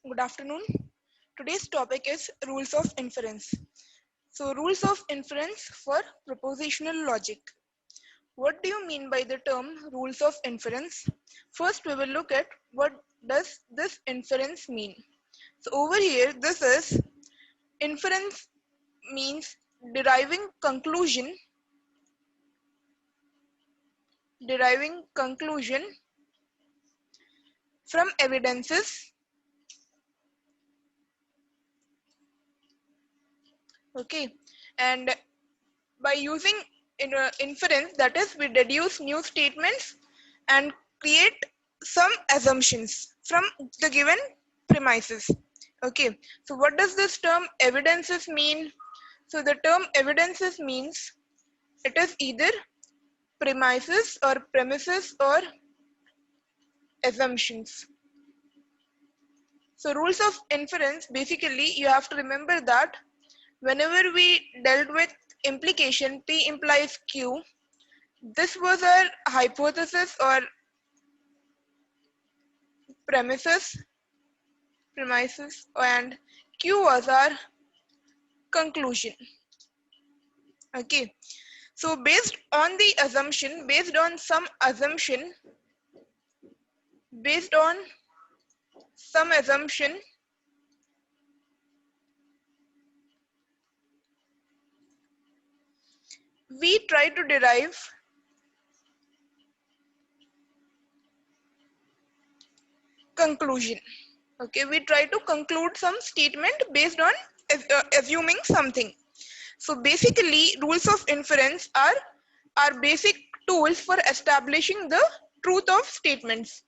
Good afternoon. Today's topic is rules of inference. So, rules of inference for propositional logic. What do you mean by the term rules of inference? First, we will look at what does this inference mean. So, over here, this is inference means deriving conclusion, deriving conclusion from evidences. Okay, and by using inference, that is, we deduce new statements and create some assumptions from the given premises. Okay, so what does this term evidences mean? So the term evidences means it is either premises or assumptions. So rules of inference, basically you have to remember that whenever we dealt with implication P implies Q, this was our hypothesis or premises, and Q was our conclusion. Okay, so based on some assumption, we try to derive conclusion. Okay, we try to conclude some statement based on assuming something. So basically, rules of inference are basic tools for establishing the truth of statements.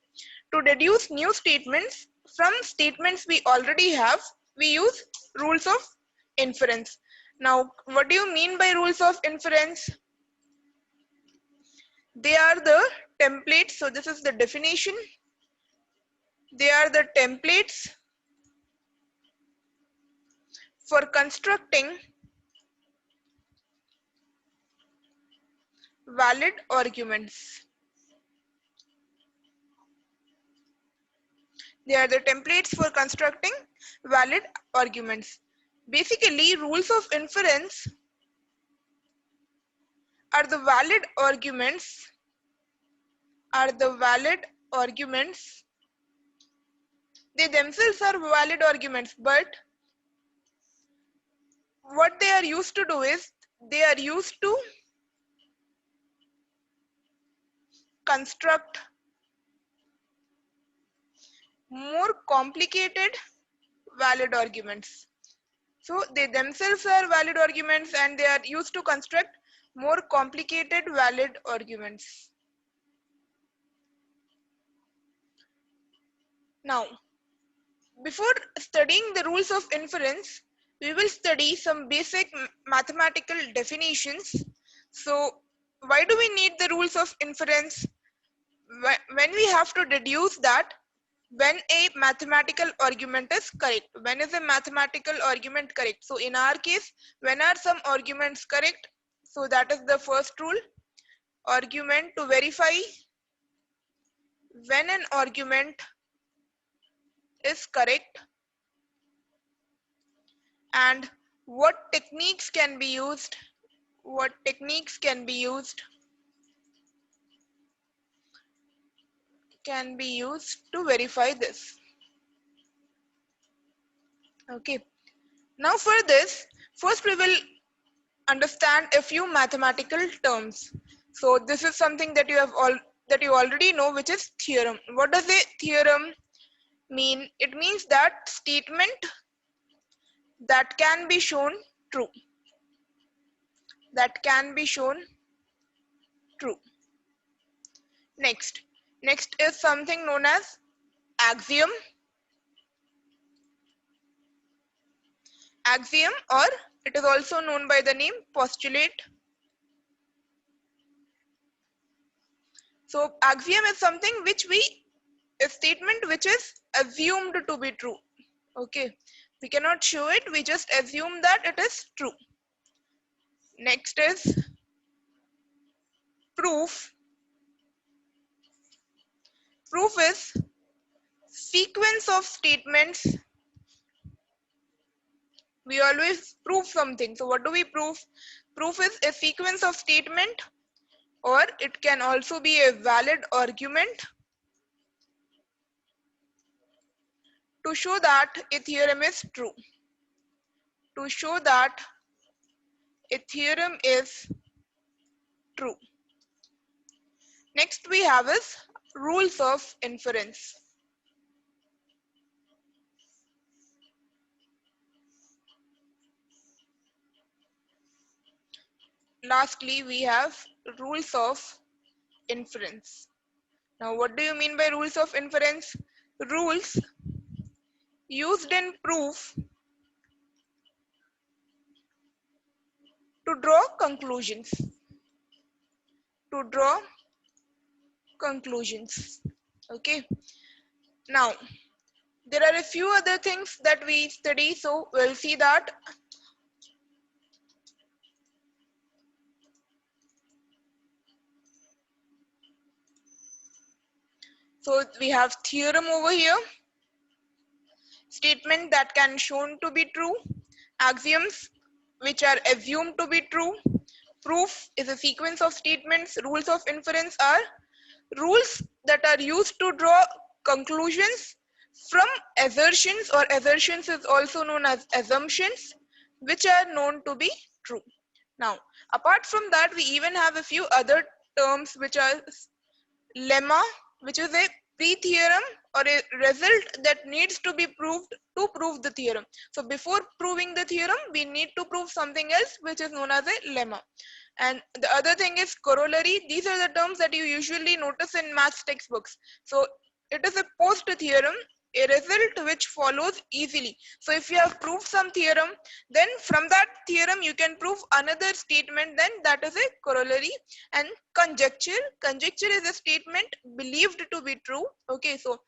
To deduce new statements from statements we already have, we use rules of inference. Now, what do you mean by rules of inference? They are the templates. So this is the definition. They are the templates for constructing valid arguments. They are the templates for constructing valid arguments. Basically, rules of inference are the valid arguments, are the valid arguments. They themselves are valid arguments, but what they are used to do is they are used to construct more complicated valid arguments. So they themselves are valid arguments and they are used to construct more complicated valid arguments. Now, before studying the rules of inference, we will study some basic mathematical definitions. So, why do we need the rules of inference? When we have to deduce that when a mathematical argument is correct. When is a mathematical argument correct? So, in our case, when are some arguments correct? So, that is the first rule. Argument to verify when an argument is correct and what techniques can be used to verify this. Okay, now for this, first we will understand a few mathematical terms. So this is something that you already know, which is theorem. What does a theorem mean? It means that statement that can be shown true. That can be shown true. Next is something known as axiom. Axiom, or it is also known by the name postulate. So axiom is something a statement which is assumed to be true. Okay, we cannot show it, we just assume that it is true. Next is proof. Proof is sequence of statements, we always prove something. So what do we prove? Proof is a sequence of statement, or it can also be a valid argument to show that a theorem is true. To show that a theorem is true. Next we have is rules of inference. Lastly, we have rules of inference. Now, what do you mean by rules of inference? Rules used in proof to draw conclusions. To draw conclusions. Okay. Now, there are a few other things that we study, so we'll see that. So we have theorem over here, statement that can shown to be true, axioms which are assumed to be true. Proof is a sequence of statements. Rules of inference are rules that are used to draw conclusions from assertions, or assertions is also known as assumptions, which are known to be true. Now, apart from that, we even have a few other terms which are lemma, which is a pre-theorem or a result that needs to be proved to prove the theorem. So before proving the theorem, we need to prove something else, which is known as a lemma. And the other thing is corollary. These are the terms that you usually notice in maths textbooks. So it is a post theorem, a result which follows easily. So if you have proved some theorem, then from that theorem you can prove another statement, then that is a corollary. And conjecture is a statement believed to be true. Okay, so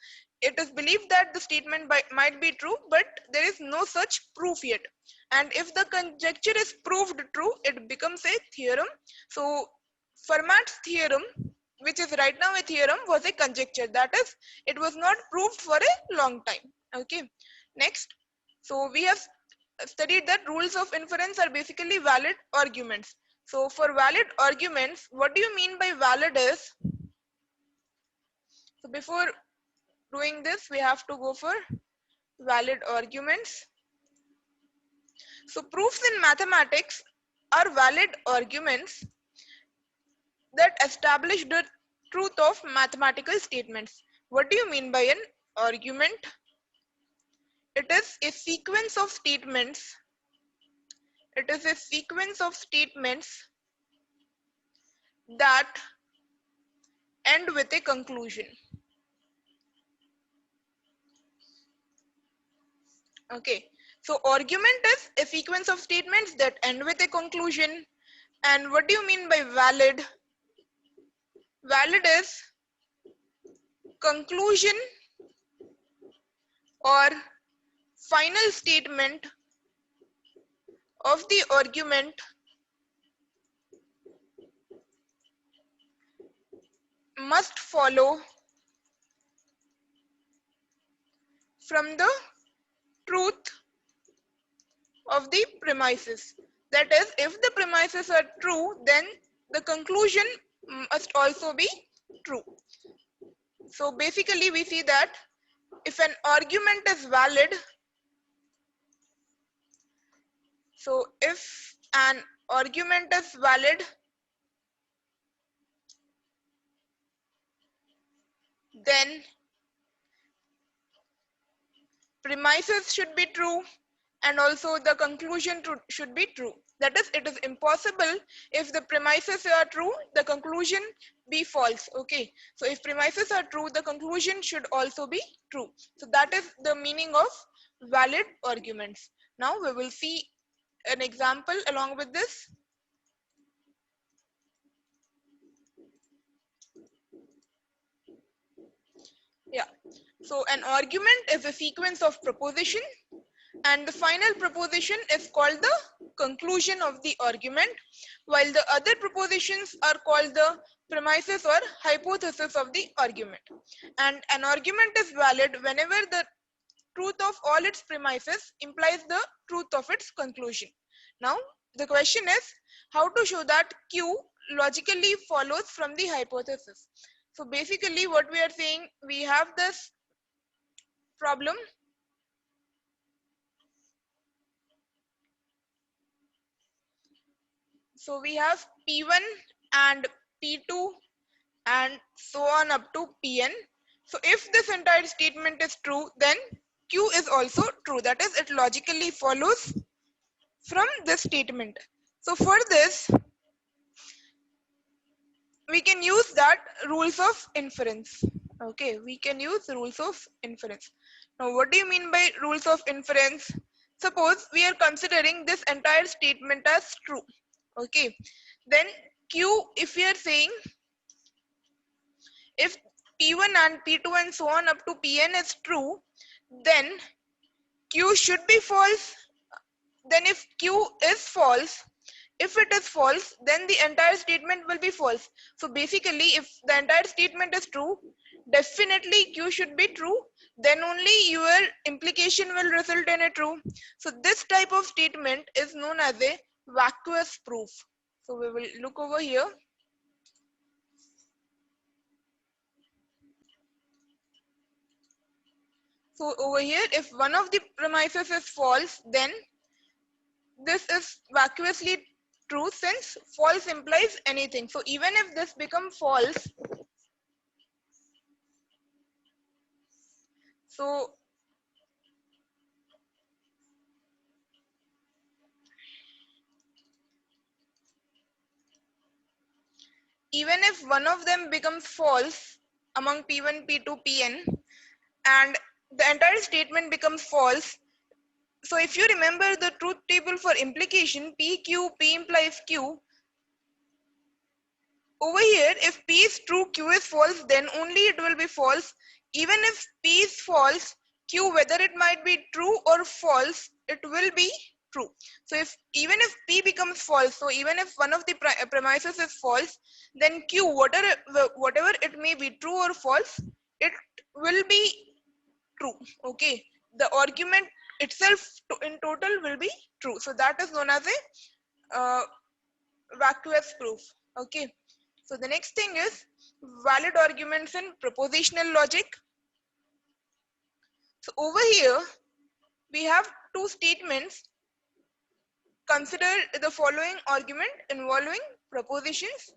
it is believed that the statement might be true, but there is no such proof yet. And if the conjecture is proved true, it becomes a theorem. So Fermat's theorem, which is right now a theorem, was a conjecture. That is, it was not proved for a long time. Okay, next. So we have studied that rules of inference are basically valid arguments. So for valid arguments, what do you mean by valid is? So before doing this, we have to go for valid arguments. So proofs in mathematics are valid arguments that establish the truth of mathematical statements. What do you mean by an argument? It is a sequence of statements. It is a sequence of statements that end with a conclusion. Okay, so argument is a sequence of statements that end with a conclusion. And what do you mean by valid? Valid is conclusion or final statement of the argument must follow from the truth of the premises. That is, if the premises are true, then the conclusion must also be true. So basically we see that if an argument is valid, so if an argument is valid, then premises should be true and also the conclusion should be true. That is, it is impossible if the premises are true, the conclusion be false. Okay, so if premises are true, the conclusion should also be true. So that is the meaning of valid arguments. Now we will see an example along with this. Yeah, so an argument is a sequence of proposition, and the final proposition is called the conclusion of the argument, while the other propositions are called the premises or hypothesis of the argument. And an argument is valid whenever the truth of all its premises implies the truth of its conclusion. Now, the question is how to show that Q logically follows from the hypothesis. So basically what we are saying, we have this problem. So we have P1 and P2 and so on up to Pn. So if this entire statement is true, then Q is also true. That is, it logically follows from this statement. So for this, we can use that rules of inference. Okay, we can use rules of inference. Now, what do you mean by rules of inference? Suppose we are considering this entire statement as true. Okay, then Q, if we are saying if P1 and P2 and so on up to Pn is true, then Q should be false. Then if Q is false, if it is false, then the entire statement will be false. So basically, if the entire statement is true, definitely Q should be true. Then only your implication will result in a true. So this type of statement is known as a vacuous proof. So we will look over here. So over here, if one of the premises is false, then this is vacuously true since false implies anything. So even if this becomes false, so even if one of them becomes false among P1, P2, Pn, and the entire statement becomes false. So if you remember the truth table for implication, PQ, P implies Q. Over here, if P is true, Q is false, then only it will be false. Even if P is false, Q, whether it might be true or false, it will be true. So if even if P becomes false, so even if one of the premises is false, then Q, whatever it may be, true or false, it will be true. Okay, the argument itself in total will be true. So that is known as a vacuous proof. Okay, so the next thing is valid arguments in propositional logic. So over here we have two statements. Consider the following argument involving propositions,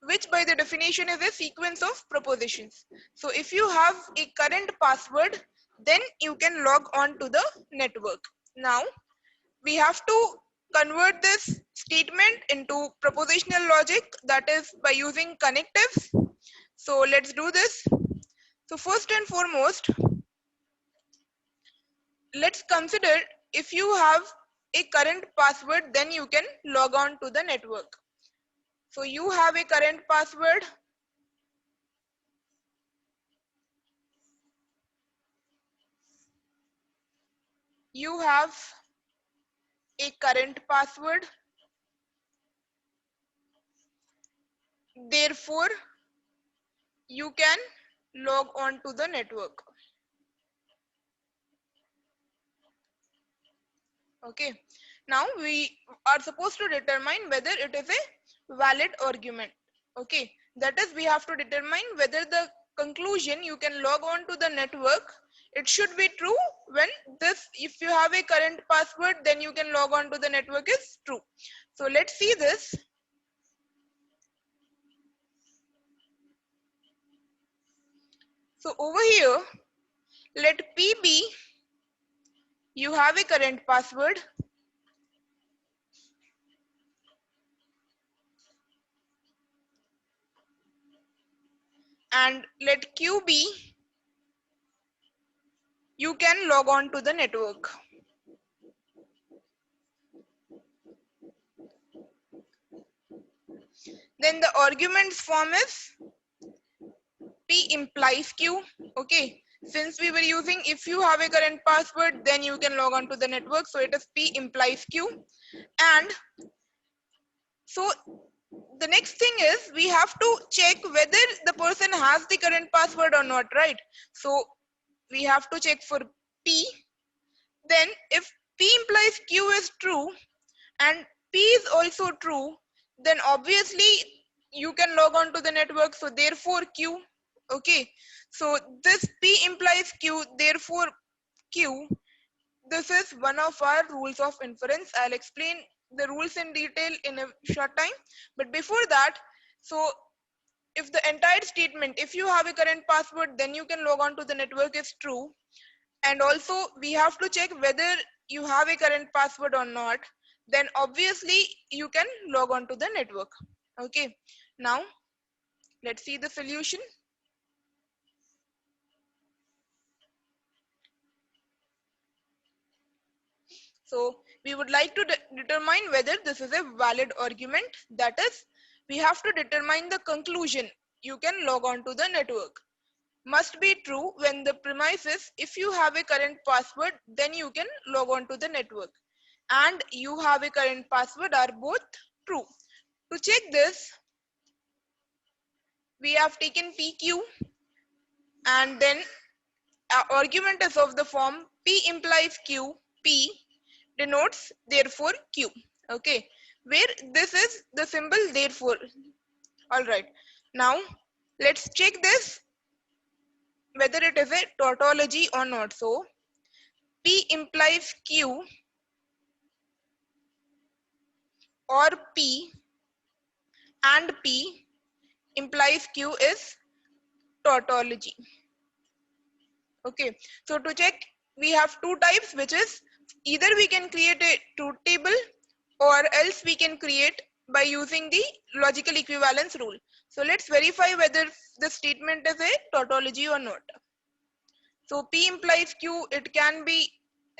which by the definition is a sequence of propositions. So if you have a current password, then you can log on to the network. Now we have to convert this statement into propositional logic, that is by using connectives. So let's do this. So first and foremost, let's consider if you have a current password, then you can log on to the network. So you have a current password. You have a current password. Therefore, you can log on to the network. Okay. Now we are supposed to determine whether it is a valid argument. Okay. That is, we have to determine whether the conclusion you can log on to the network, it should be true when this, if you have a current password, then you can log on to the network is true. So let's see this. So over here, let P be, you have a current password, and let Q be, you can log on to the network. Then the arguments form is P implies Q. Okay, since we were using if you have a current password, then you can log on to the network. So it is P implies Q. And so the next thing is we have to check whether the person has the current password or not, right? So we have to check for P. Then if P implies Q is true and P is also true, then obviously you can log on to the network. So therefore Q. Okay. So this P implies Q, therefore Q. This is one of our rules of inference. I'll explain the rules in detail in a short time. But before that, so if the entire statement, if you have a current password, then you can log on to the network is true. And also we have to check whether you have a current password or not. Then obviously you can log on to the network. Okay. Now let's see the solution. So we would like to determine whether this is a valid argument. That is, we have to determine the conclusion. You can log on to the network. Must be true when the premise is if you have a current password, then you can log on to the network. And you have a current password are both true. To check this, we have taken PQ and then our argument is of the form P implies Q, P denotes therefore Q. Okay, where this is the symbol therefore. All right, now let's check this whether it is a tautology or not. So P implies Q or P and P implies Q is tautology. Okay, so to check we have two types, which is either we can create a truth table or else we can create by using the logical equivalence rule. So let's verify whether the statement is a tautology or not. So P implies Q, it can be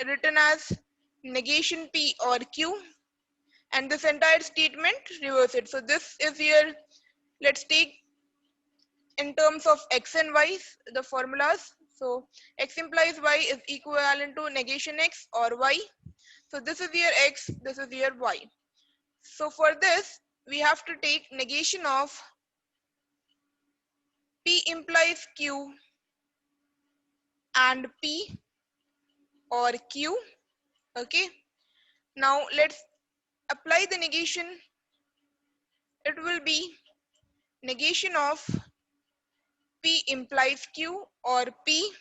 written as negation P or Q, and this entire statement reverse it. So this is here, let's take in terms of X and Y, the formulas. So X implies Y is equivalent to negation X or Y. So this is here X, this is here Y. So for this, we have to take negation of P implies Q and P or Q. Okay. Now let's apply the negation. It will be negation of P implies Q or P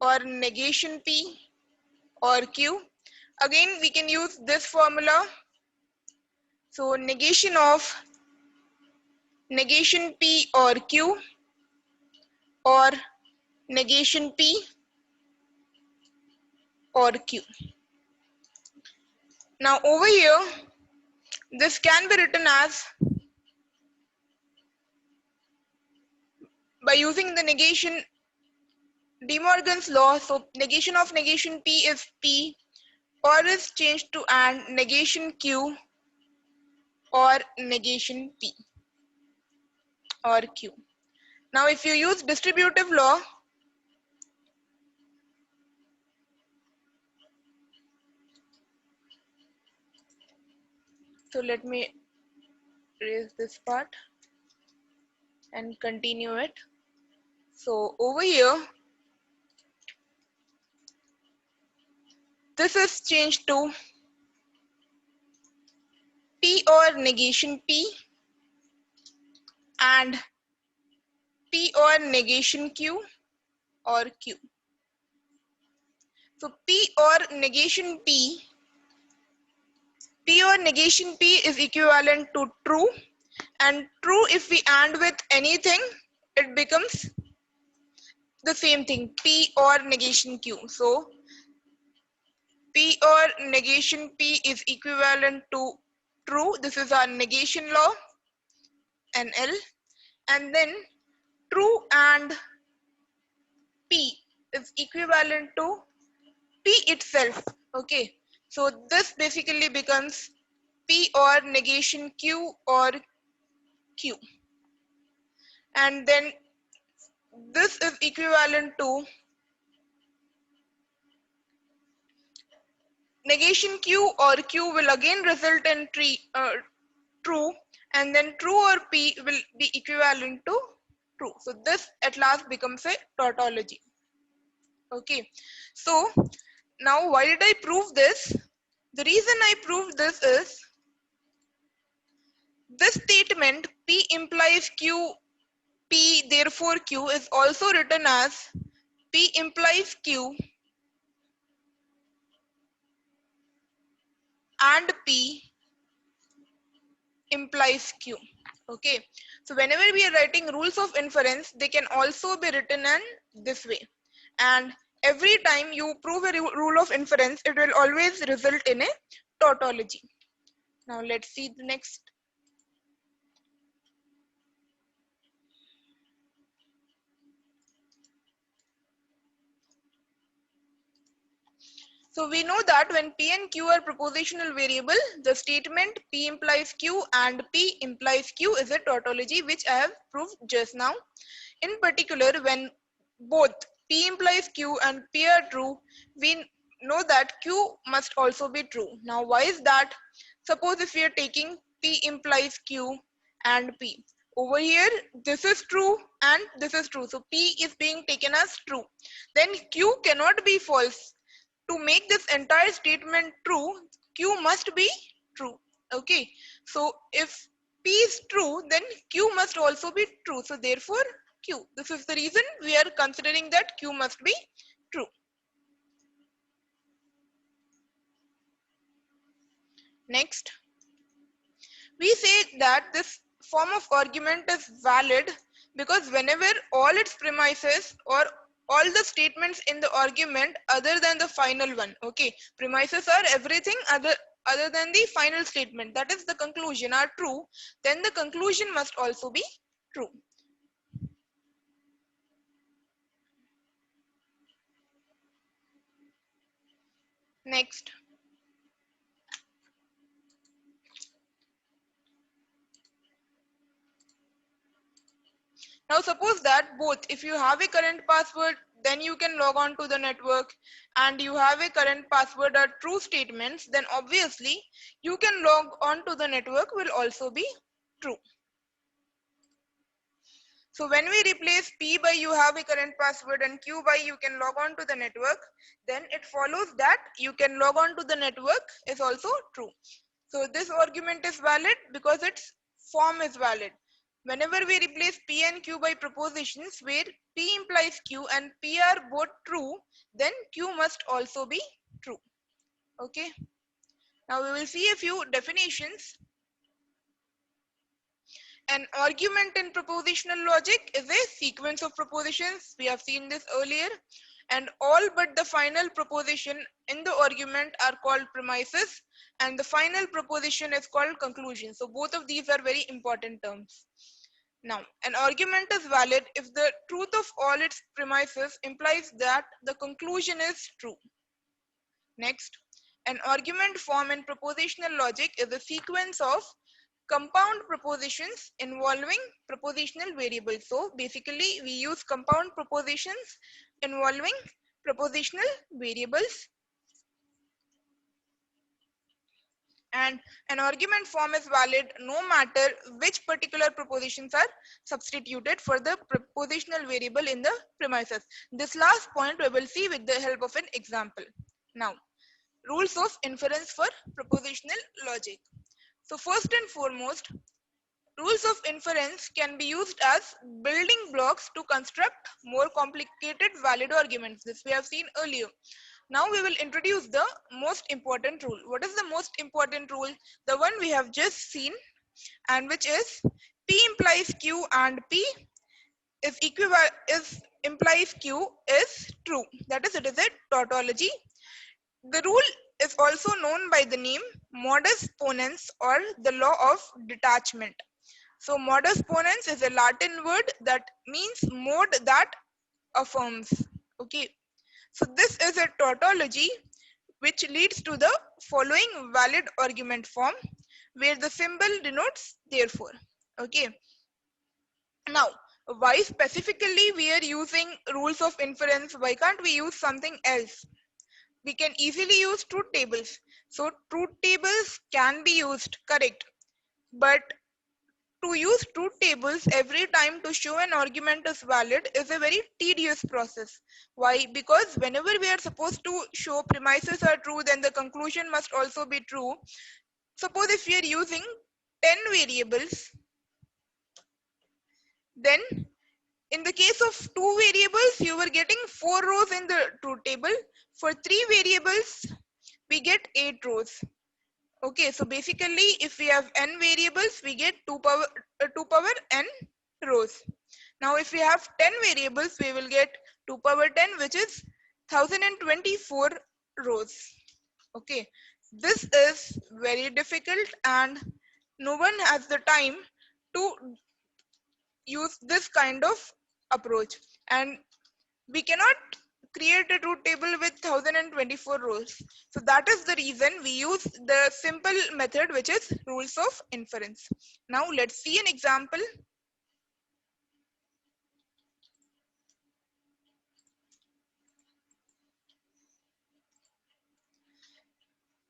or negation P or Q. Again, we can use this formula. So negation of negation P or Q or negation P or Q. Now over here, this can be written as by using the negation De Morgan's law. So negation of negation P is P or is changed to and negation Q or negation P or Q. Now if you use distributive law, so let me erase this part and continue it. So over here, this is changed to P or negation P and P or negation Q or Q. So P or negation P or negation P is equivalent to true, and true if we AND with anything, it becomes the same thing, P or negation Q. So P or negation P is equivalent to true. This is our negation law, NL. And then true and P is equivalent to P itself. Okay. So this basically becomes P or negation Q or Q. And then this is equivalent to negation Q or Q will again result in true, and then true or P will be equivalent to true. So this at last becomes a tautology. Okay, so now why did I prove this? The reason I proved this is this statement P implies Q, P therefore Q is also written as P implies Q and P implies Q. Okay, so whenever we are writing rules of inference, they can also be written in this way. And every time you prove a rule of inference, it will always result in a tautology. Now let's see the next. So we know that when P and Q are propositional variable, the statement P implies Q and P implies Q is a tautology, which I have proved just now. In particular, when both P implies Q and P are true, we know that Q must also be true. Now, why is that? Suppose if we are taking P implies Q and P. Over here, this is true and this is true. So P is being taken as true. Then Q cannot be false. To make this entire statement true, Q must be true. Okay. So if P is true, then Q must also be true. So therefore, Q. This is the reason we are considering that Q must be true. Next, we say that this form of argument is valid because whenever all its premises or all the statements in the argument other than the final one, okay, premises are everything other than the final statement, that is the conclusion, are true, then the conclusion must also be true. Next, now suppose that both, if you have a current password, then you can log on to the network, and you have a current password are true statements, then obviously you can log on to the network will also be true. So when we replace P by you have a current password and Q by you can log on to the network, then it follows that you can log on to the network is also true. So this argument is valid because its form is valid. Whenever we replace P and Q by propositions where P implies Q and P are both true, then Q must also be true. Okay. Now we will see a few definitions. An argument in propositional logic is a sequence of propositions. We have seen this earlier. And all but the final proposition in the argument are called premises, and the final proposition is called conclusion. So both of these are very important terms. Now, an argument is valid if the truth of all its premises implies that the conclusion is true. Next, an argument form in propositional logic is a sequence of compound propositions involving propositional variables. So basically we use compound propositions involving propositional variables, and an argument form is valid no matter which particular propositions are substituted for the propositional variable in the premises. This last point we will see with the help of an example. Now, rules of inference for propositional logic. So first and foremost, rules of inference can be used as building blocks to construct more complicated valid arguments. This we have seen earlier. Now we will introduce the most important rule. What is the most important rule? The one we have just seen, and which is P implies Q and P is implies Q is true. That is, it is a tautology. The rule is also known by the name modus ponens or the law of detachment. So modus ponens is a Latin word that means mode that affirms. Okay. So this is a tautology which leads to the following valid argument form where the symbol denotes therefore. Okay. Now, why specifically we are using rules of inference? Why can't we use something else? We can easily use truth tables. So truth tables can be used, correct. But to use truth tables every time to show an argument is valid is a very tedious process. Why? Because whenever we are supposed to show premises are true, then the conclusion must also be true. Suppose if we are using 10 variables, then in the case of 2 variables, you were getting 4 rows in the truth table. For 3 variables, we get 8 rows. Okay, so basically, if we have n variables, we get 2 power n rows. Now, if we have 10 variables, we will get 2 power 10, which is 1024 rows. Okay, this is very difficult, and no one has the time to use this kind of approach. And we cannot create a truth table with 1024 rows. So that is the reason we use the simple method, which is rules of inference. Now let's see an example.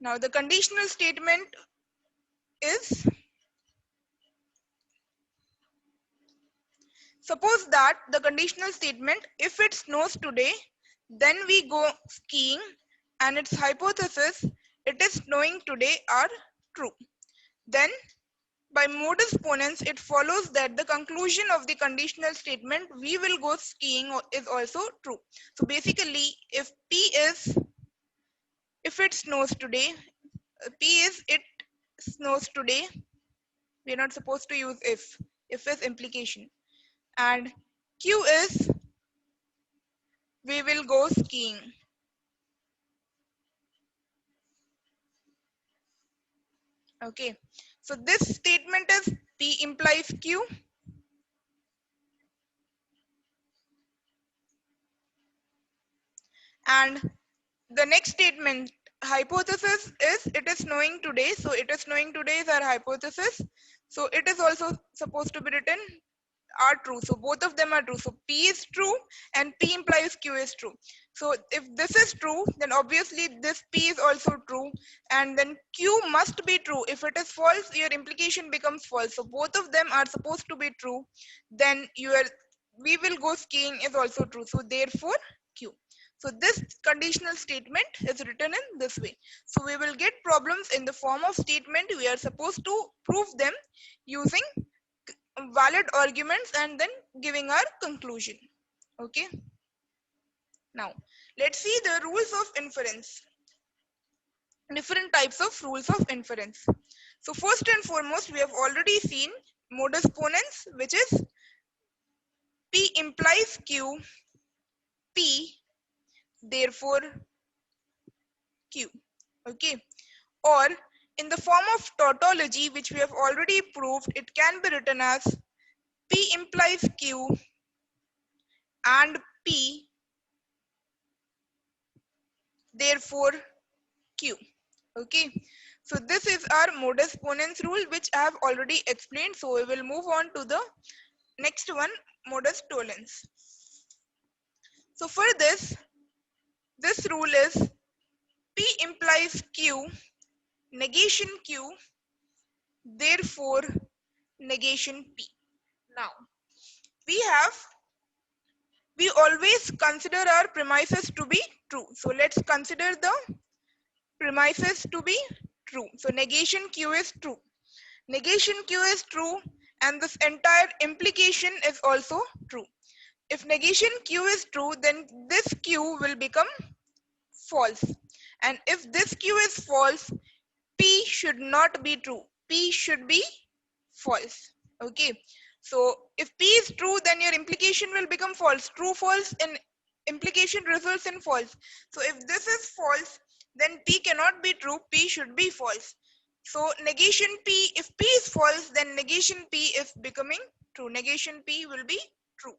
Now the conditional statement is, suppose that the conditional statement, if it snows today, then we go skiing, and its hypothesis, it is snowing today, are true. Then by modus ponens, it follows that the conclusion of the conditional statement, we will go skiing, is also true. So basically, if if it snows today, P is it snows today, we are not supposed to use if. If is implication. And Q is we will go skiing. Okay. So this statement is P implies Q. And the next statement, hypothesis, is it is snowing today. So it is snowing today is our hypothesis. So it is also supposed to be written are true. So both of them are true. So P is true and P implies Q is true. So if this is true, then obviously this P is also true, and then Q must be true. If it is false, your implication becomes false. So both of them are supposed to be true. Then your we will go skiing is also true. So therefore Q. So this conditional statement is written in this way. So we will get problems in the form of statement. We are supposed to prove them using valid arguments and then giving our conclusion. Okay. Now let's see the rules of inference. Different types of rules of inference. So first and foremost, we have already seen modus ponens, which is P implies Q, P therefore Q. Okay. Or in the form of tautology, which we have already proved, it can be written as P implies Q and P therefore Q. Okay. So this is our modus ponens rule, which I have already explained. So we will move on to the next one, modus tollens. So for this rule is P implies Q, negation Q, therefore negation P. Now we always consider our premises to be true. So let's consider the premises to be true. So negation Q is true. Negation Q is true, and this entire implication is also true. If negation Q is true, then this Q will become false. And if this Q is false, P should not be true. P should be false. Okay. So if P is true, then your implication will become false. True, false, and implication results in false. So if this is false, then P cannot be true. P should be false. So negation P, if P is false, then negation P is becoming true. Negation P will be true.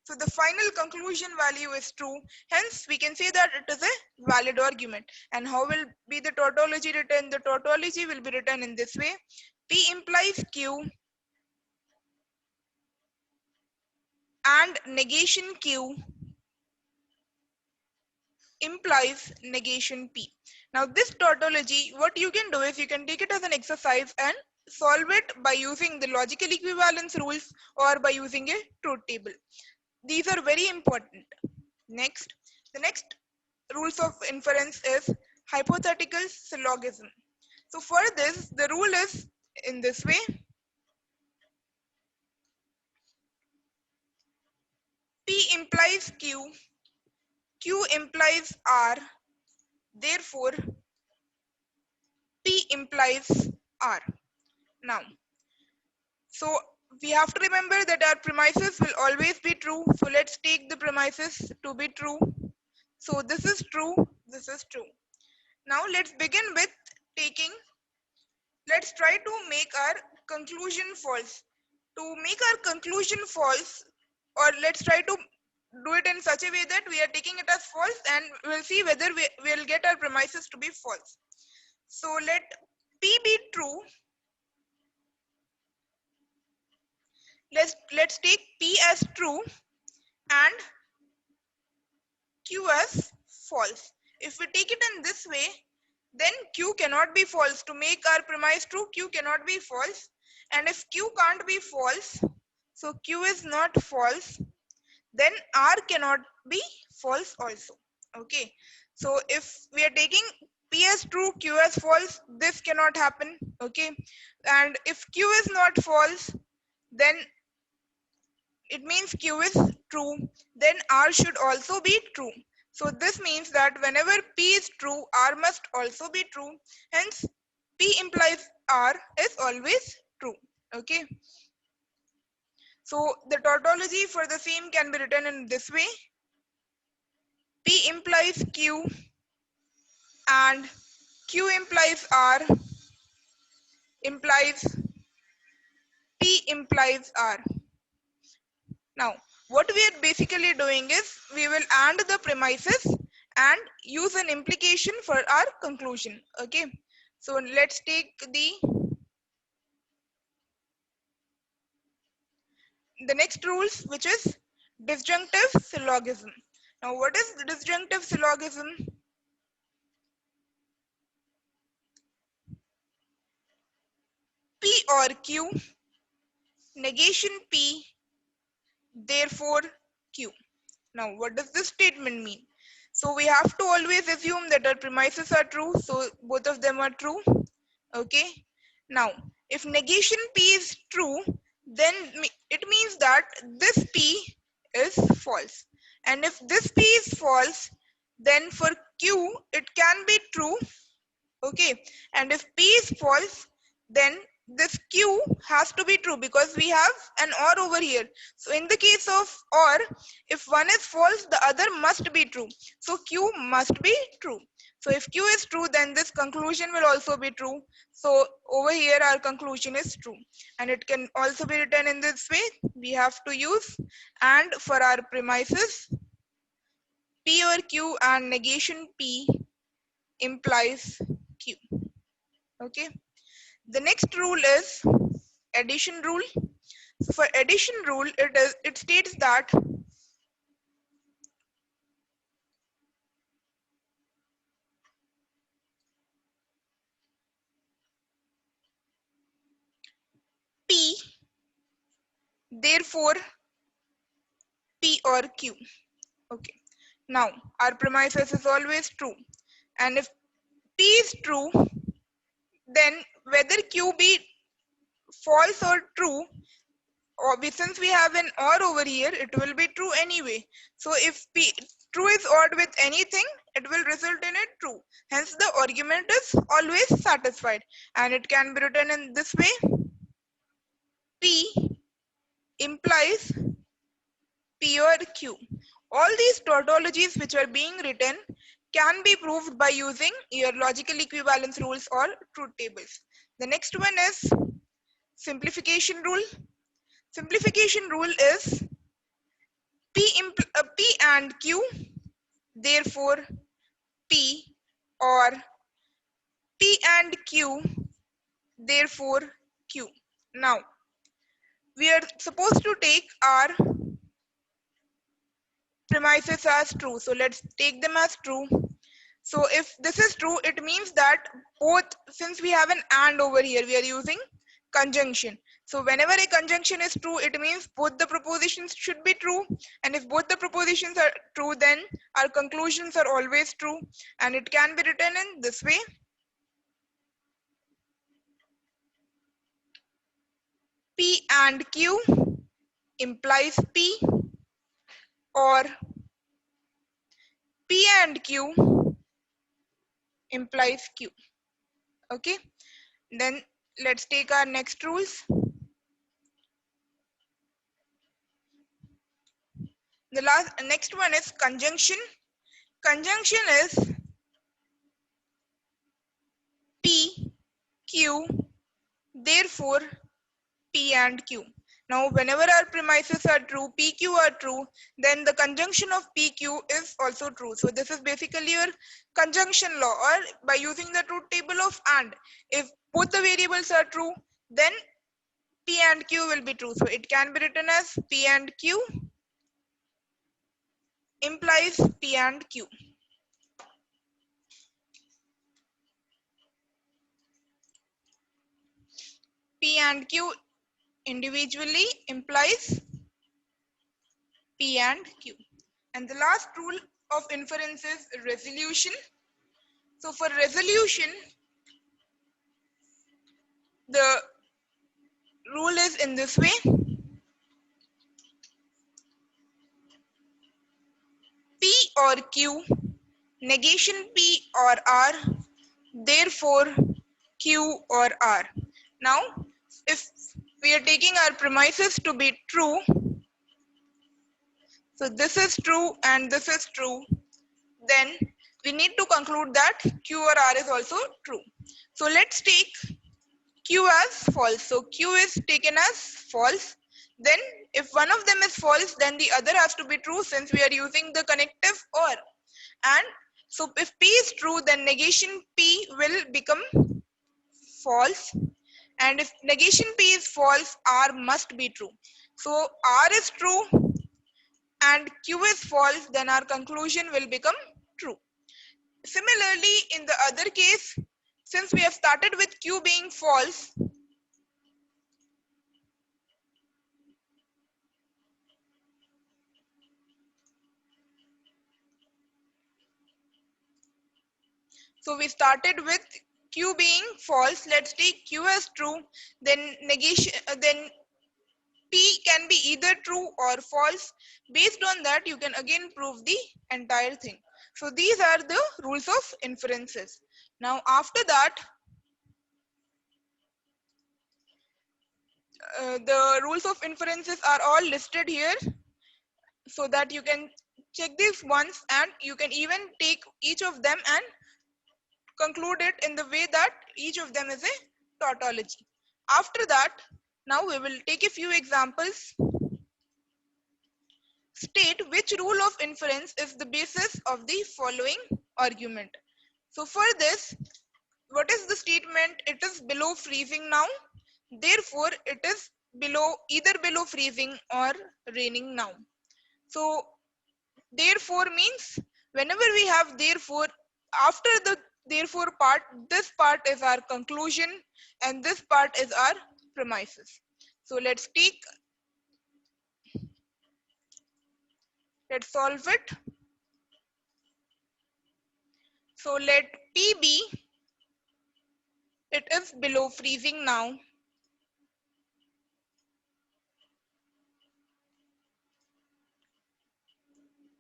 So the final conclusion value is true. Hence, we can say that it is a valid argument. And how will be the tautology written? The tautology will be written in this way. P implies Q and negation Q implies negation P. Now this tautology, what you can do is you can take it as an exercise and solve it by using the logical equivalence rules or by using a truth table. These are very important. Next, the next rules of inference is hypothetical syllogism. So for this, the rule is in this way. P implies Q, Q implies R, therefore P implies R. Now, so we have to remember that our premises will always be true. So let's take the premises to be true. So this is true, this is true. Now let's begin with taking, let's try to make our conclusion false. To make our conclusion false, or let's try to do it in such a way that we are taking it as false and we'll see whether we will get our premises to be false. So let P be true. Let's take P as true and Q as false. If we take it in this way, then Q cannot be false. To make our premise true, Q cannot be false. And if Q can't be false, so Q is not false, then R cannot be false also. Okay. So if we are taking P as true, Q as false, this cannot happen. Okay. And if Q is not false, then it means Q is true, then R should also be true. So this means that whenever P is true, R must also be true. Hence, P implies R is always true. Okay. So the tautology for the same can be written in this way. P implies Q and Q implies R implies P implies R. Now, what we are basically doing is we will AND the premises and use an implication for our conclusion. Okay. So let's take the next rules, which is disjunctive syllogism. Now, what is the disjunctive syllogism? P or Q, negation P, therefore Q. Now, what does this statement mean? So we have to always assume that our premises are true. So both of them are true. Okay. Now, if negation P is true, then it means that this P is false. And if this P is false, then for Q, it can be true. Okay. And if P is false, then this Q has to be true because we have an OR over here. So in the case of OR, if one is false, the other must be true. So Q must be true. So if Q is true, then this conclusion will also be true. So over here, our conclusion is true. And it can also be written in this way. We have to use AND for our premises. P or Q and negation P implies Q. Okay. The next rule is addition rule. So for addition rule, it states that P, therefore P or Q. Okay. Now our premises is always true, and if P is true, then whether Q be false or true, or since we have an OR over here, it will be true anyway. So if P true is ORed with anything, it will result in a true. Hence the argument is always satisfied, and it can be written in this way. P implies P or Q. All these tautologies which are being written can be proved by using your logical equivalence rules or truth tables. The next one is simplification rule. Simplification rule is P and Q, therefore P, or P and Q, therefore Q. Now, we are supposed to take our premises as true. So let's take them as true. So if this is true, it means that both, since we have an and over here, we are using conjunction. So whenever a conjunction is true, it means both the propositions should be true. And if both the propositions are true, then our conclusions are always true. And it can be written in this way. P and Q implies P, or P and Q implies Q. Okay. Then let's take our next rules. The next one is conjunction. Conjunction is P, Q, therefore P and Q. Now, whenever our premises are true, PQ are true, then the conjunction of PQ is also true. So this is basically your conjunction law, or by using the truth table of and. If both the variables are true, then P and Q will be true. So it can be written as P and Q implies P and Q. P and Q individually implies P and Q. And the last rule of inference is resolution. So for resolution, the rule is in this way. P or Q, negation P or R, therefore Q or R. Now, if we are taking our premises to be true, so this is true and this is true, then we need to conclude that Q or R is also true. So let's take Q as false. So Q is taken as false. Then if one of them is false, then the other has to be true, since we are using the connective or. And so if P is true, then negation P will become false. And if negation P is false, R must be true. So R is true and Q is false, then our conclusion will become true. Similarly, in the other case, since we have started with Q being false, so we started with Q being false. Let's take Q as true. Then negation, then P can be either true or false. Based on that, you can again prove the entire thing. So these are the rules of inferences. Now after that, the rules of inferences are all listed here, so that you can check these once, and you can even take each of them and conclude it in the way that each of them is a tautology. After that, now we will take a few examples. State which rule of inference is the basis of the following argument. So for this, what is the statement? It is below freezing now. Therefore, it is either below freezing or raining now. So therefore means whenever we have therefore, after the therefore part, this part is our conclusion and this part is our premises. So let's solve it. So let P be, it is below freezing now.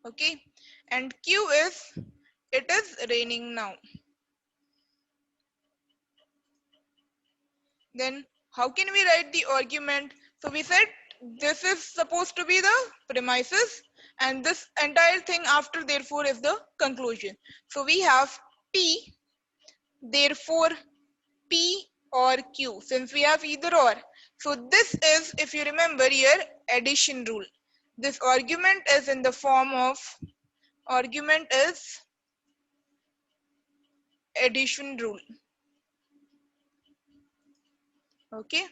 Okay, and Q is, it is raining now. Then how can we write the argument? So we said this is supposed to be the premises and this entire thing after therefore is the conclusion. So we have P, therefore P or Q, since we have either or. So this is, if you remember here, addition rule. This argument is in the form of, argument is addition rule. Okay,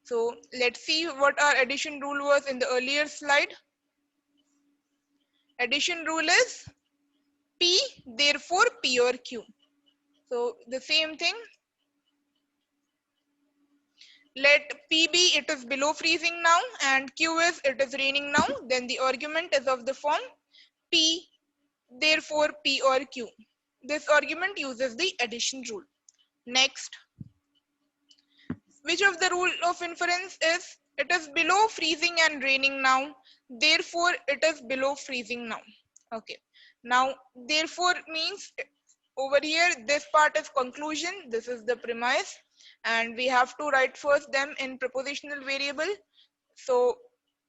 so let's see what our addition rule was in the earlier slide. Addition rule is P, therefore P or Q. So the same thing. Let P be it is below freezing now and Q is it is raining now. Then the argument is of the form P, therefore P or Q. This argument uses the addition rule. Next, which of the rule of inference is it is below freezing and raining now, therefore it is below freezing now. Okay, now therefore means over here this part is conclusion, this is the premise, and we have to write first them in propositional variable. So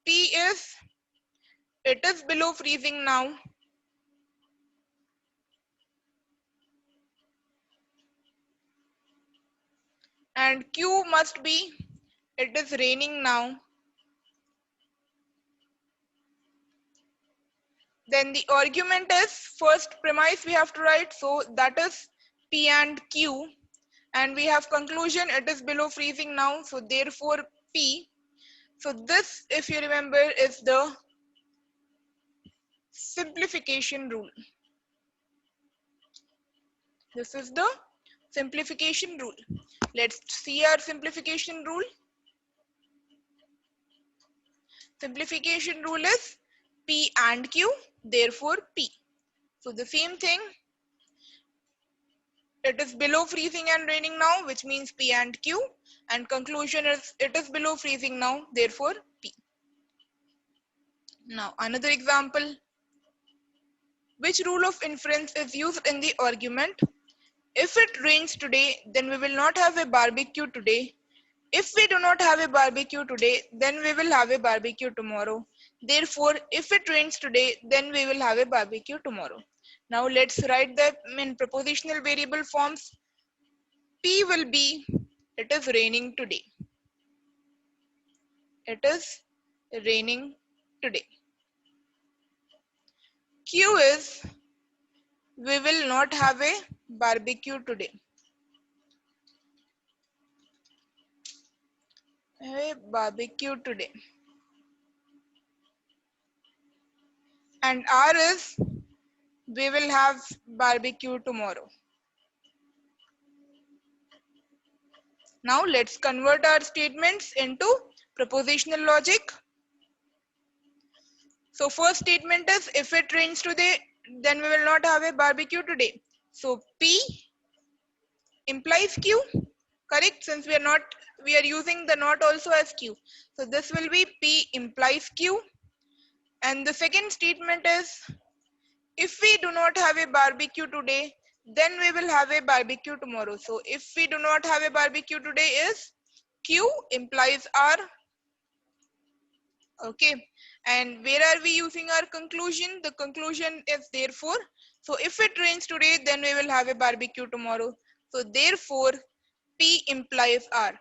P is it is below freezing now, and Q must be it is raining now. Then the argument is first premise we have to write, so that is P and Q, and we have conclusion it is below freezing now, so therefore P. So this, if you remember, is the simplification rule. This is the simplification rule. Let's see our simplification rule. Simplification rule is P and Q, therefore P. So the same thing, it is below freezing and raining now, which means P and Q, and conclusion is it is below freezing now, therefore P. Now another example, which rule of inference is used in the argument? If it rains today, then we will not have a barbecue today. If we do not have a barbecue today, then we will have a barbecue tomorrow. Therefore, if it rains today, then we will have a barbecue tomorrow. Now let's write them in propositional variable forms. P will be, it is raining today. It is raining today. Q is, we will not have a barbecue today. A barbecue today. And R is, we will have barbecue tomorrow. Now let's convert our statements into propositional logic. So first statement is if it rains today, then we will not have a barbecue today. So P implies Q, correct? Since we are using the not also as Q. So this will be P implies Q. And the second statement is if we do not have a barbecue today, then we will have a barbecue tomorrow. So if we do not have a barbecue today is Q implies R. Okay, and where are we using our conclusion? The conclusion is therefore. So if it rains today, then we will have a barbecue tomorrow. So therefore P implies R.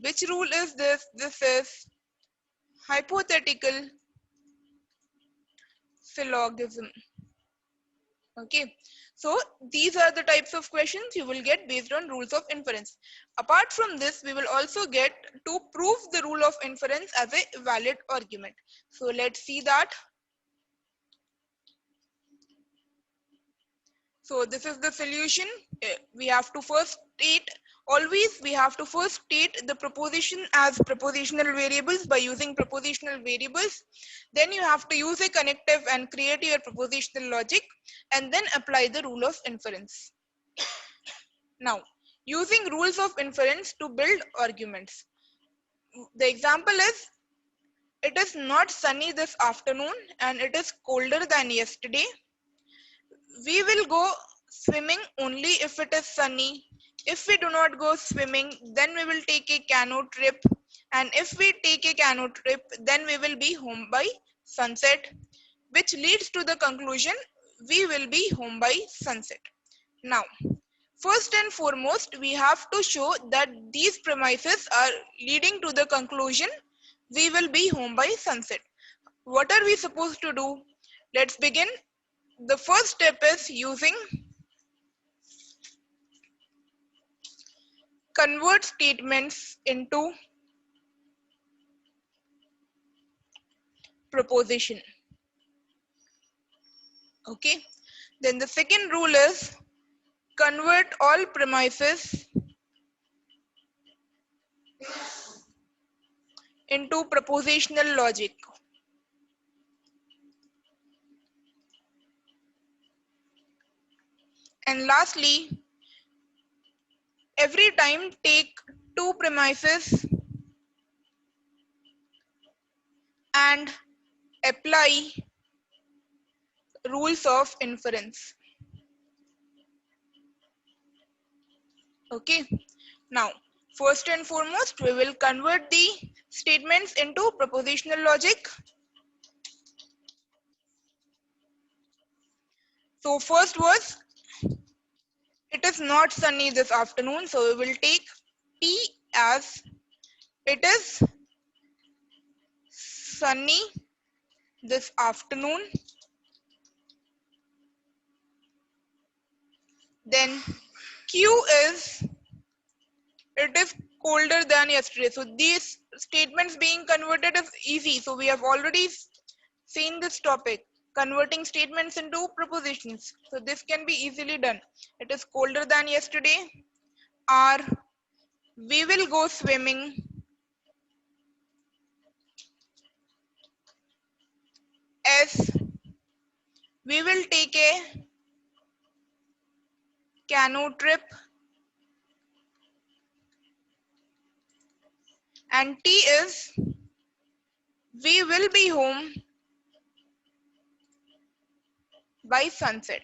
Which rule is this? This is hypothetical syllogism. Okay, so these are the types of questions you will get based on rules of inference. Apart from this, we will also get to prove the rule of inference as a valid argument. So let's see that. So this is the solution. We have to first state, always we have to first state the proposition as propositional variables by using propositional variables. Then you have to use a connective and create your propositional logic and then apply the rule of inference. Now, using rules of inference to build arguments. The example is, it is not sunny this afternoon and it is colder than yesterday. We will go swimming only if it is sunny. If we do not go swimming, then we will take a canoe trip. And if we take a canoe trip, then we will be home by sunset, which leads to the conclusion, we will be home by sunset. Now, first and foremost, we have to show that these premises are leading to the conclusion, we will be home by sunset. What are we supposed to do? Let's begin. The first step is using convert statements into proposition. Okay. Then the second rule is convert all premises into propositional logic. And lastly, every time take two premises and apply rules of inference. Okay. Now, first and foremost, we will convert the statements into propositional logic. So first was, it is not sunny this afternoon. So we will take T as it is sunny this afternoon. Then Q is it is colder than yesterday. So these statements being converted is easy. So we have already seen this topic, converting statements into propositions. So this can be easily done. It is colder than yesterday. R, we will go swimming. S, we will take a canoe trip. And T is we will be home by sunset.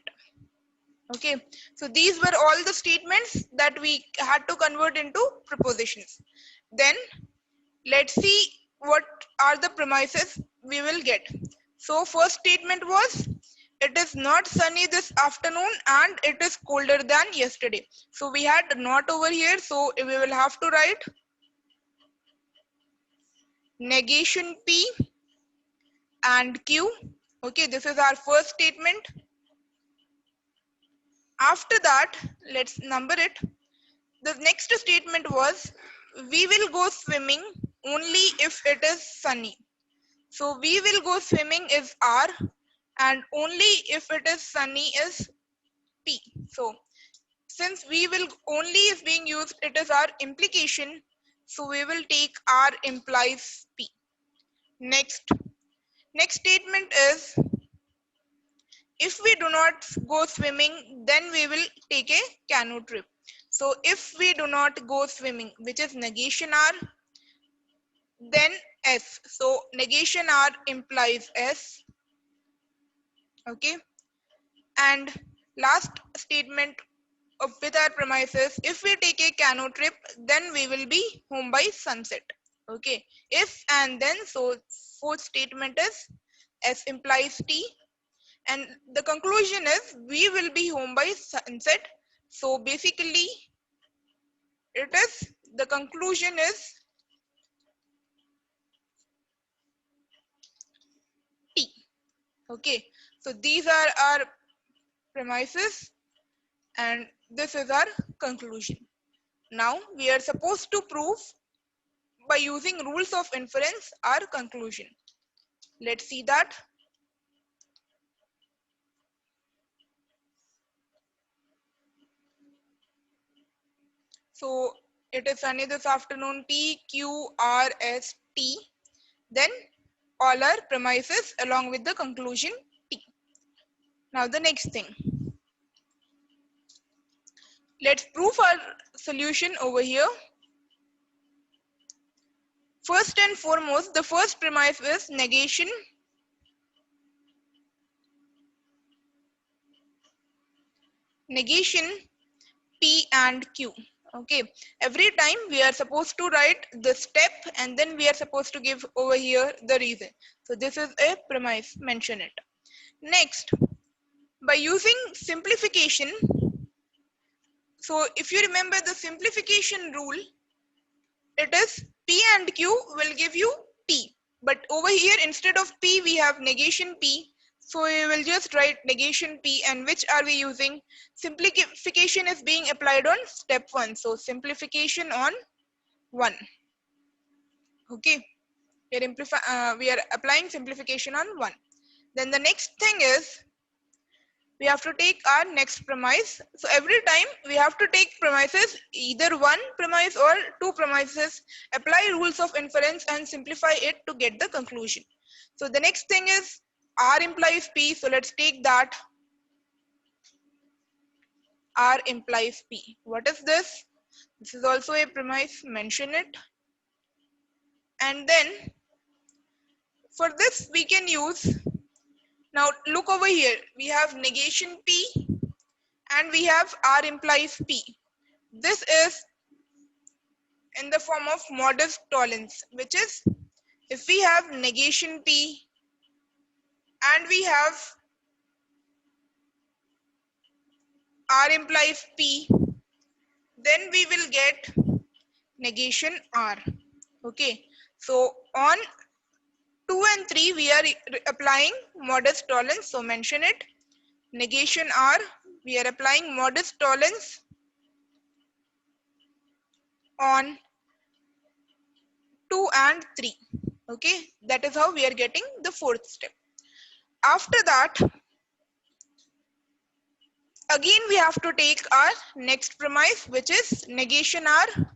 Okay, so these were all the statements that we had to convert into propositions. Then let's see what are the premises we will get. So first statement was it is not sunny this afternoon and it is colder than yesterday. So we had not over here, so we will have to write negation P and Q. Okay, this is our first statement. After that, let's number it. The next statement was we will go swimming only if it is sunny. So we will go swimming is R and only if it is sunny is P. So since we will only is being used, it is our implication. So we will take R implies P. Next statement is if we do not go swimming, then we will take a canoe trip. So if we do not go swimming, which is negation R, then S. So negation R implies S. Okay. And last statement of with our premises, if we take a canoe trip, then we will be home by sunset. Okay. If and then, so fourth statement is S implies T. And the conclusion is we will be home by sunset. So basically, it is the conclusion is T. Okay, so these are our premises and this is our conclusion. Now we are supposed to prove by using rules of inference our conclusion. Let's see that. So it is sunny this afternoon, P, Q, R, S, T. Then all our premises along with the conclusion T. Now the next thing. Let's prove our solution over here. First and foremost, the first premise is negation. Negation P and Q. Okay, every time we are supposed to write the step and then we are supposed to give over here the reason. So this is a premise, mention it. Next, by using simplification, so if you remember the simplification rule, it is P and Q will give you P. But over here, instead of P, we have negation P. So we will just write negation P, and which are we using? Simplification is being applied on step 1. So simplification on 1. Okay. We are applying simplification on 1. Then the next thing is we have to take our next premise. So every time we have to take premises, either one premise or two premises, apply rules of inference and simplify it to get the conclusion. So the next thing is R implies P. So let's take that. R implies P. What is this? This is also a premise, mention it. And then for this we can use, now look over here, we have negation P and we have R implies P. This is in the form of modus tollens, which is if we have negation P and we have R implies P, then we will get negation R. Okay, so on 2 and 3 we are applying modus tollens, so mention it. Negation R, we are applying modus tollens on 2 and 3. Okay, that is how we are getting the fourth step. After that, again we have to take our next premise, which is negation R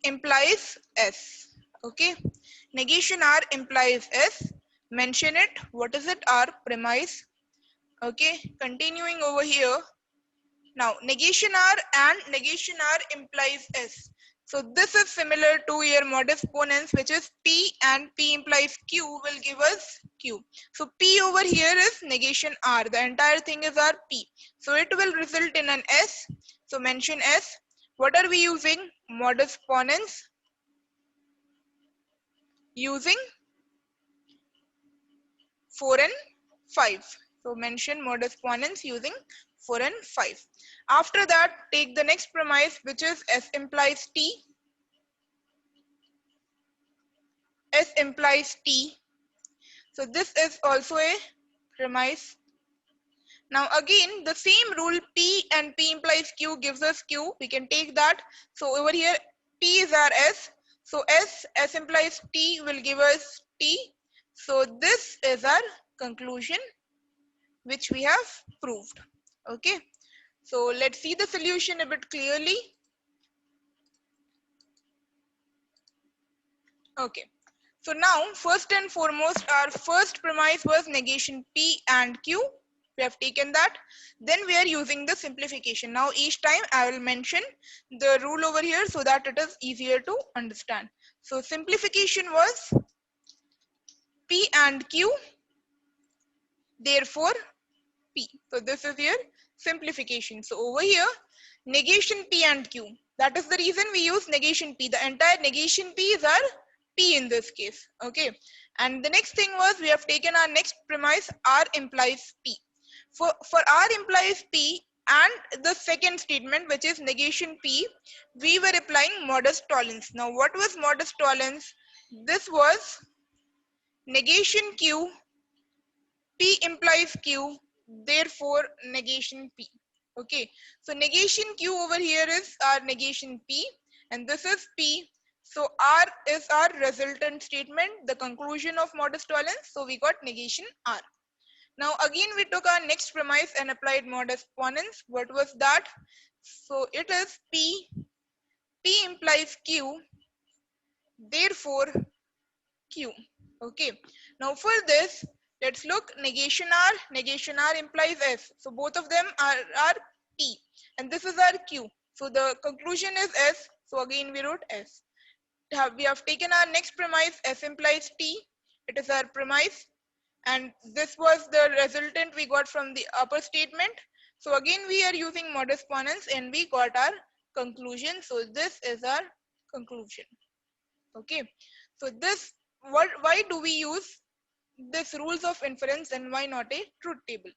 implies S. Okay, negation R implies S. Mention it. What is it? Our premise. Okay, continuing over here. Now, negation R and negation R implies S. So this is similar to your modus ponens, which is P and P implies Q will give us Q. So P over here is negation R. The entire thing is our P. So it will result in an S. So mention S. What are we using? Modus ponens using 4 and 5. So mention modus ponens using 4 and 5. After that, take the next premise, which is S implies T. S implies T. So this is also a premise. Now again, the same rule, P and P implies Q gives us Q. We can take that. So over here, P is our S. So S implies T will give us T. So this is our conclusion, which we have proved. Okay. So let's see the solution a bit clearly. Okay. So now, first and foremost, our first premise was negation P and Q. We have taken that. Then we are using the simplification. Now each time I will mention the rule over here so that it is easier to understand. So simplification was P and Q, therefore P. So this is your simplification. So over here, negation P and Q. That is the reason we use negation P. The entire negation P is our P in this case. Okay. And the next thing was we have taken our next premise, R implies P. For R implies P and the second statement, which is negation P, we were applying modus tollens. Now what was modus tollens? This was negation Q, P implies Q, therefore negation P. Okay, so negation Q over here is our negation P and this is P. So R is our resultant statement, the conclusion of modus tollens. So we got negation R. Now again we took our next premise and applied modus ponens. What was that? So it is P, P implies Q, therefore Q. Okay. Now for this, let's look negation R implies S. So both of them are P and this is our Q. So the conclusion is S. So again we wrote S. We have taken our next premise, S implies T. It is our premise and this was the resultant we got from the upper statement. So again we are using modus ponens and we got our conclusion. So this is our conclusion. Okay. So this, why do we use this rules of inference and why not a truth table?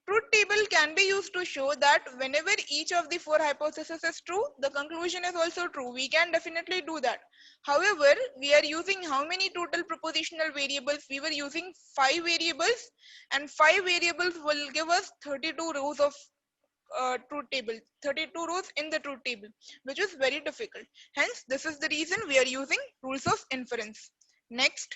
Truth table can be used to show that whenever each of the 4 hypotheses is true, the conclusion is also true. We can definitely do that. However, we are using how many total propositional variables? We were using 5 variables and 5 variables will give us 32 rows of truth table, 32 rows in the truth table, which is very difficult. Hence, this is the reason we are using rules of inference. Next,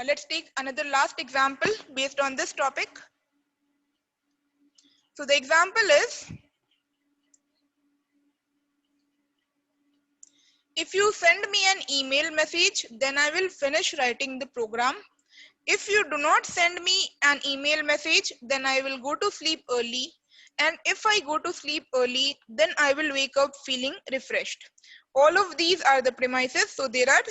let's take another last example based on this topic. So the example is, if you send me an email message, then I will finish writing the program. If you do not send me an email message, then I will go to sleep early. And if I go to sleep early, then I will wake up feeling refreshed. All of these are the premises. So there are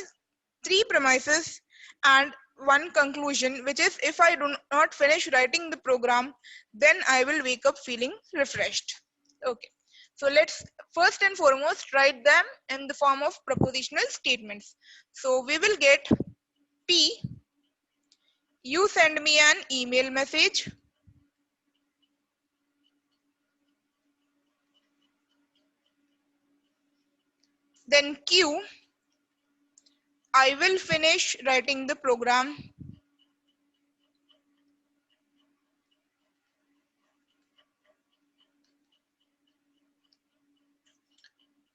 three premises and one conclusion, which is, if I do not finish writing the program, then I will wake up feeling refreshed. Okay. So let's first and foremost write them in the form of propositional statements. So we will get P, you send me an email message. Then Q, I will finish writing the program.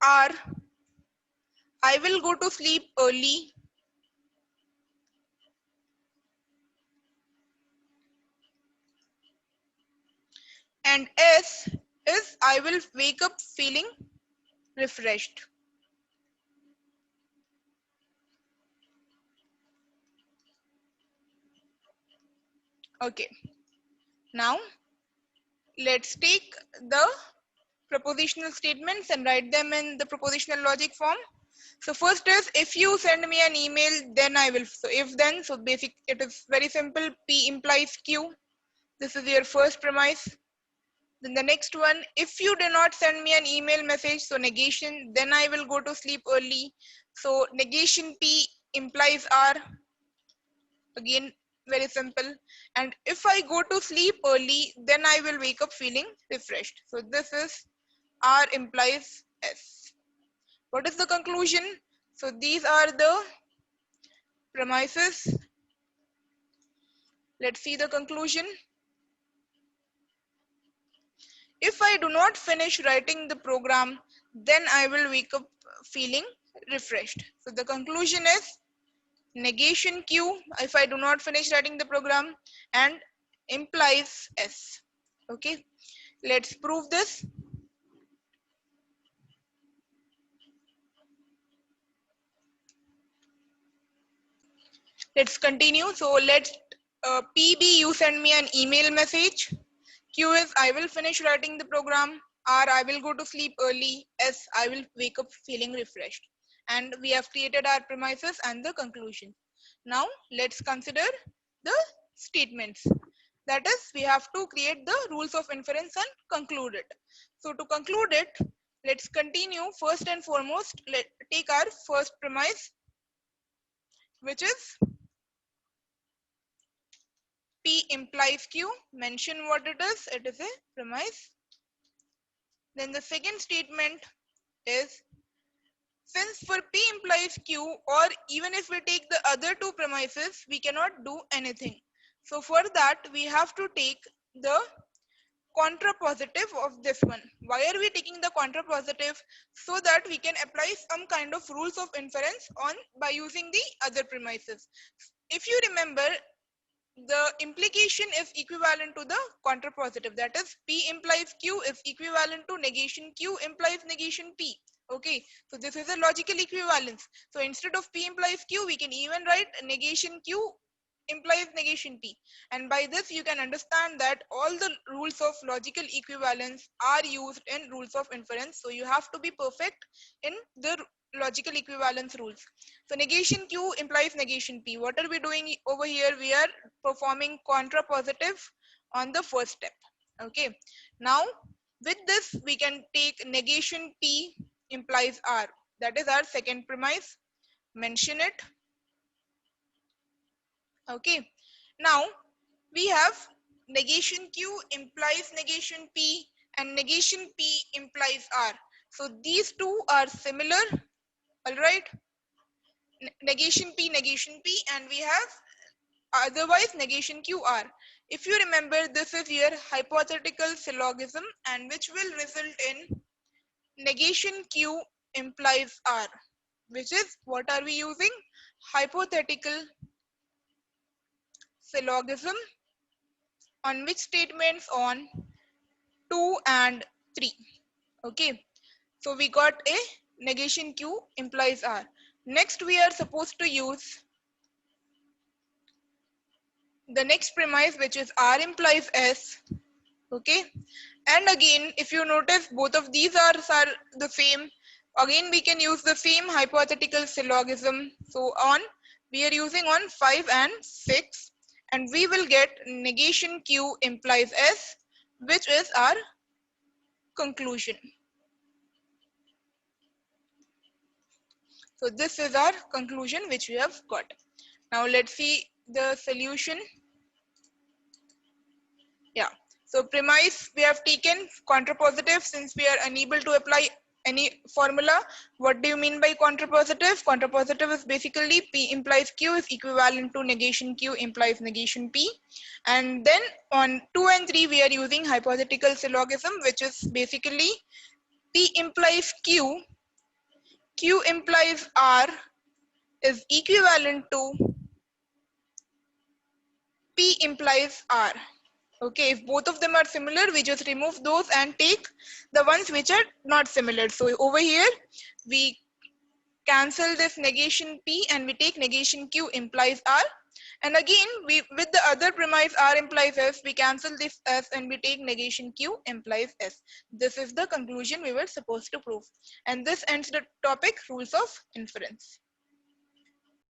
R, I will go to sleep early. And S is, I will wake up feeling refreshed. Okay. Now let's take the propositional statements and write them in the propositional logic form. So first is, if you send me an email, then I will. So if then, so basic, it is very simple. P implies Q. This is your first premise. Then the next one, if you do not send me an email message, so negation, then I will go to sleep early. So negation P implies R. Again, very simple. And if I go to sleep early, then I will wake up feeling refreshed. So this is R implies S. What is the conclusion? So these are the premises. Let's see the conclusion. If I do not finish writing the program, then I will wake up feeling refreshed. So the conclusion is negation Q, if I do not finish writing the program, and implies S. Okay, let's prove this. Let's continue. So let's PB, you send me an email message. Q is, I will finish writing the program. R, I will go to sleep early. S, I will wake up feeling refreshed. And we have created our premises and the conclusion. Now let's consider the statements. That is, we have to create the rules of inference and conclude it. So to conclude it, let's continue. First and foremost, let's take our first premise, which is P implies Q. Mention what it is. It is a premise. Then the second statement is, since for P implies Q, or even if we take the other two premises, we cannot do anything. So for that, we have to take the contrapositive of this one. Why are we taking the contrapositive? So that we can apply some kind of rules of inference on by using the other premises. If you remember, the implication is equivalent to the contrapositive. That is, P implies Q is equivalent to negation Q implies negation P. Okay, so this is a logical equivalence. So instead of P implies Q, we can even write negation Q implies negation P. And by this, you can understand that all the rules of logical equivalence are used in rules of inference. So you have to be perfect in the logical equivalence rules. So negation Q implies negation P. What are we doing over here? We are performing contrapositive on the first step. Okay. Now, with this, we can take negation P implies R. That is our second premise. Mention it. Okay. Now, we have negation Q implies negation P and negation P implies R. So these two are similar. All right. Negation P, and we have otherwise negation QR. If you remember, this is your hypothetical syllogism, and which will result in negation Q implies R, which is, what are we using? Hypothetical syllogism on which statements? On 2 and 3. Okay, so we got a negation Q implies R. Next we are supposed to use the next premise, which is R implies S. Okay, and again if you notice both of these are the same, again we can use the same hypothetical syllogism. So on we are using on 5 and 6, and we will get negation Q implies S, which is our conclusion. So this is our conclusion which we have got. Now let's see the solution. Yeah, so premise we have taken contrapositive since we are unable to apply any formula. What do you mean by contrapositive? Contrapositive is basically P implies Q is equivalent to negation Q implies negation P. And then on 2 and 3 we are using hypothetical syllogism, which is basically P implies Q, Q implies R is equivalent to P implies R. Okay, if both of them are similar, we just remove those and take the ones which are not similar. So over here, we cancel this negation P and we take negation Q implies R. And again, we with the other premise R implies S, we cancel this S and we take negation Q implies S. This is the conclusion we were supposed to prove. And this ends the topic rules of inference.